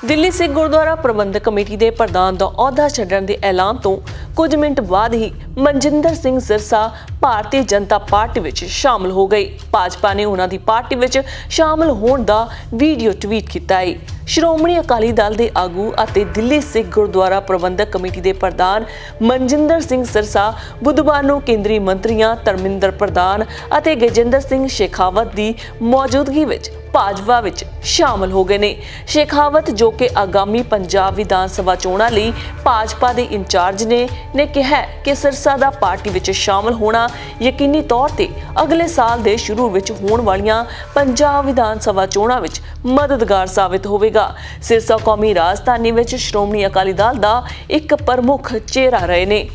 ਦਿੱਲੀ ਸਿੱਖ ਗੁਰਦੁਆਰਾ ਪ੍ਰਬੰਧਕ committee ਦੇ ਪ੍ਰਧਾਨ ਦਾ ਅਹੁਦਾ ਛੱਡਣ ਦੇ ਐਲਾਨ ਤੋਂ ਕੁਝ ਮਿੰਟ ਬਾਅਦ ਹੀ ਮਨਜਿੰਦਰ ਸਿੰਘ ਸਿਰਸਾ ਭਾਰਤੀ ਜਨਤਾ ਪਾਰਟੀ ਵਿੱਚ ਸ਼ਾਮਲ ਹੋ ਗਏ। ਭਾਜਪਾ ਨੇ ਉਹਨਾਂ ਦੀ ਪਾਰਟੀ ਵਿੱਚ ਸ਼ਾਮਲ ਹੋਣ ਦਾ ਵੀਡੀਓ ਟਵੀਟ ਕੀਤਾ ਹੈ। ਸ਼੍ਰੋਮਣੀ ਅਕਾਲੀ ਦਲ ਦੇ ਆਗੂ ਅਤੇ ਦਿੱਲੀ ਸਿੱਖ ਗੁਰਦੁਆਰਾ ਪ੍ਰਬੰਧਕ ਕਮੇਟੀ ਦੇ ਪ੍ਰਧਾਨ ਮਨਜਿੰਦਰ ਸਿੰਘ ਸਿਰਸਾ ਬੁੱਧਵਾਰ ਨੂੰ ਕੇਂਦਰੀ ਮੰਤਰੀਆਂ ਧਰਮਿੰਦਰ ਪ੍ਰਧਾਨ ਅਤੇ ਗਜੇਂਦਰ ਸਿੰਘ ਸ਼ੇਖਾਵਤ ਦੀ ਮੌਜੂਦਗੀ ਵਿੱਚ ਭਾਜਪਾ ਵਿੱਚ ਸ਼ਾਮਲ ਹੋ ਗਏ ਨੇ। ਸ਼ੇਖਾਵਤ ਜੋ ਕਿ ਆਗਾਮੀ ਪੰਜਾਬ ਵਿਧਾਨ ਸਭਾ ਚੋਣਾਂ ਲਈ ਭਾਜਪਾ ਦੇ ਇੰਚਾਰਜ ਨੇ ਕਿਹਾ ਕਿ ਸਿਰਸਾ ਦਾ ਪਾਰਟੀ ਵਿੱਚ ਸ਼ਾਮਲ ਹੋਣਾ ਯਕੀਨੀ ਤੌਰ ਤੇ ਅਗਲੇ ਸਾਲ ਦੇ ਸ਼ੁਰੂ ਵਿੱਚ ਹੋਣ ਵਾਲੀਆਂ ਪੰਜਾਬ ਵਿਧਾਨ ਸਭਾ ਚੋਣਾਂ ਵਿੱਚ ਮਦਦਗਾਰ ਸਾਬਿਤ ਹੋਵੇਗਾ। ਸਿਰਸਾ ਕੌਮੀ ਰਾਜਧਾਨੀ ਵਿੱਚ ਸ਼੍ਰੋਮਣੀ ਅਕਾਲੀ ਦਲ ਦਾ ਇੱਕ ਪ੍ਰਮੁੱਖ ਚਿਹਰਾ ਰਹੇ ਨੇ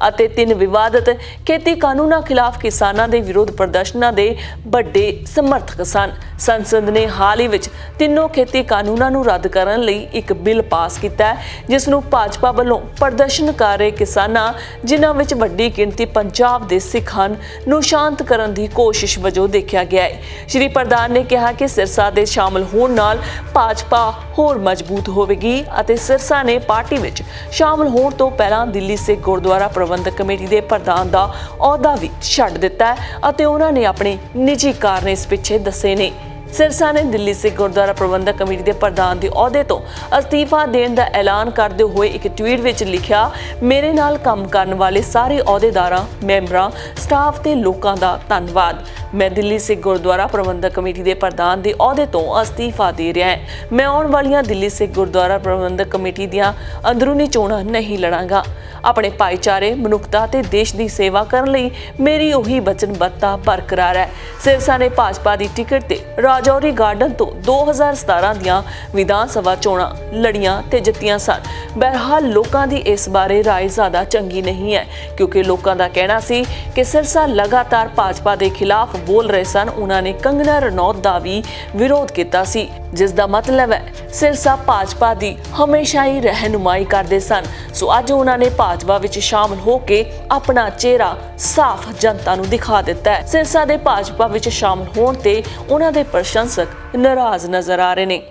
ਅਤੇ 3 ਵਿਵਾਦਤ ਖੇਤੀ ਕਾਨੂੰਨਾਂ ਖਿਲਾਫ ਕਿਸਾਨਾਂ ਦੇ ਵਿਰੋਧ ਪ੍ਰਦਰਸ਼ਨਾਂ ਦੇ ਵੱਡੇ ਸਮਰਥਕ ਸਨ। ਸੰਸਦ ਨੇ ਹਾਲ ਹੀ ਵਿੱਚ ਤਿੰਨੋਂ ਖੇਤੀ ਕਾਨੂੰਨਾਂ ਨੂੰ ਰੱਦ ਕਰਨ ਲਈ ਇੱਕ ਬਿੱਲ ਪਾਸ ਕੀਤਾ ਹੈ, ਜਿਸ ਨੂੰ ਭਾਜਪਾ ਵੱਲੋਂ ਪ੍ਰਦਰਸ਼ਨ ਕਰ ਰਹੇ ਕਿਸਾਨਾਂ, ਜਿਨ੍ਹਾਂ ਵਿੱਚ ਵੱਡੀ ਗਿਣਤੀ ਪੰਜਾਬ ਦੇ ਸਿੱਖ ਹਨ, ਨੂੰ ਸ਼ਾਂਤ ਕਰਨ ਦੀ ਕੋਸ਼ਿਸ਼ ਵਜੋਂ ਦੇਖਿਆ ਗਿਆ ਹੈ। ਸ਼੍ਰੀ ਪ੍ਰਧਾਨ ਨੇ ਕਿਹਾ ਕਿ ਸਿਰਸਾ ਦੇ ਸ਼ਾਮਲ ਹੋਣ ਨਾਲ ਭਾਜਪਾ ਹੋਰ ਮਜ਼ਬੂਤ ਹੋਵੇਗੀ ਅਤੇ ਸਿਰਸਾ ਨੇ ਪਾਰਟੀ ਵਿੱਚ ਸ਼ਾਮਲ ਹੋਣ ਤੋਂ ਪਹਿਲਾਂ ਦਿੱਲੀ ਸਿੱਖ ਗੁਰਦੁਆਰਾ ਪ੍ਰਬੰਧਕ ਕਮੇਟੀ ਦੇ ਪ੍ਰਧਾਨ ਦਾ ਅਹੁਦਾ ਵੀ ਛੱਡ ਦਿੱਤਾ ਹੈ ਅਤੇ ਉਹਨਾਂ ਨੇ ਆਪਣੇ ਨਿੱਜੀ ਕਾਰਨ ਇਸ ਪਿੱਛੇ ਦੱਸੇ ਨੇ। ਸਿਰਸਾ ਨੇ ਦਿੱਲੀ ਸਿੱਖ ਗੁਰਦੁਆਰਾ ਪ੍ਰਬੰਧਕ ਕਮੇਟੀ ਦੇ ਪ੍ਰਧਾਨ ਦੇ ਅਹੁਦੇ ਤੋਂ ਅਸਤੀਫਾ ਦੇਣ ਦਾ ਐਲਾਨ ਕਰਦੇ ਹੋਏ ਇੱਕ ਟਵੀਟ ਵਿੱਚ ਲਿਖਿਆ, ਮੇਰੇ ਨਾਲ ਕੰਮ ਕਰਨ ਵਾਲੇ ਸਾਰੇ ਅਹੁਦੇਦਾਰਾਂ, ਮੈਂਬਰਾਂ, ਸਟਾਫ ਤੇ ਲੋਕਾਂ ਦਾ ਧੰਨਵਾਦ। ਮੈਂ ਦਿੱਲੀ ਸਿੱਖ ਗੁਰਦੁਆਰਾ ਪ੍ਰਬੰਧਕ ਕਮੇਟੀ ਦੇ ਪ੍ਰਧਾਨ ਦੇ ਅਹੁਦੇ ਤੋਂ ਅਸਤੀਫਾ ਦੇ ਰਿਹਾ ਹਾਂ। ਮੈਂ ਆਉਣ ਵਾਲੀਆਂ ਦਿੱਲੀ ਸਿੱਖ ਗੁਰਦੁਆਰਾ ਪ੍ਰਬੰਧਕ ਕਮੇਟੀ ਦੀਆਂ ਅੰਦਰੂਨੀ ਚੋਣਾਂ ਨਹੀਂ ਲੜਾਂਗਾ। ਆਪਣੇ ਭਾਈਚਾਰੇ, ਮਨੁੱਖਤਾ ਤੇ ਦੇਸ਼ ਦੀ ਸੇਵਾ ਕਰਨ ਲਈ ਮੇਰੀ ਉਹੀ ਵਚਨਬੱਧਤਾ ਬਰਕਰਾਰ ਹੈ। ਸਿਰਸਾ ਨੇ ਭਾਜਪਾ ਦੀ ਟਿਕਟ ਤੇ ਰਾਜੌਰੀ ਗਾਰਡਨ ਤੋਂ 2017 ਦੀਆਂ ਵਿਧਾਨ ਸਭਾ ਚੋਣਾਂ ਲੜੀਆਂ ਤੇ ਜਿੱਤੀਆਂ ਸਨ। ਬਹਰਹਾਲ ਲੋਕਾਂ ਦੀ ਇਸ ਬਾਰੇ ਰਾਏ ਜ਼ਿਆਦਾ ਚੰਗੀ ਨਹੀਂ ਹੈ, ਕਿਉਂਕਿ ਲੋਕਾਂ ਦਾ ਕਹਿਣਾ ਸੀ ਕਿ ਸਿਰਸਾ ਲਗਾਤਾਰ ਭਾਜਪਾ ਦੇ ਖਿਲਾਫ ਬੋਲ ਰਹੇ ਸਨ। ਉਹਨਾਂ ਨੇ ਕੰਗਨਾ ਰਣੌਤ ਦਾ ਵੀ ਵਿਰੋਧ ਕੀਤਾ ਸੀ, ਜਿਸ ਦਾ ਮਤਲਬ ਹੈ ਸਿਰਸਾ ਭਾਜਪਾ ਦੀ ਹਮੇਸ਼ਾ ਹੀ ਰਹਿਨੁਮਾਈ ਕਰਦੇ ਸਨ। ਸੋ ਅੱਜ ਉਹਨਾਂ ਨੇ ਭਾਜਪਾ ਵਿੱਚ ਸ਼ਾਮਲ ਹੋ ਕੇ ਆਪਣਾ ਚਿਹਰਾ ਸਾਫ਼ ਜਨਤਾ ਨੂੰ ਦਿਖਾ ਦਿੱਤਾ ਹੈ। ਸਿਰਸਾ ਦੇ ਭਾਜਪਾ ਵਿੱਚ ਸ਼ਾਮਲ ਹੋਣ ਤੇ ਉਹਨਾਂ ਦੇ ਪ੍ਰਸ਼ੰਸਕ ਨਾਰਾਜ਼ ਨਜ਼ਰ ਆ ਰਹੇ ਨੇ।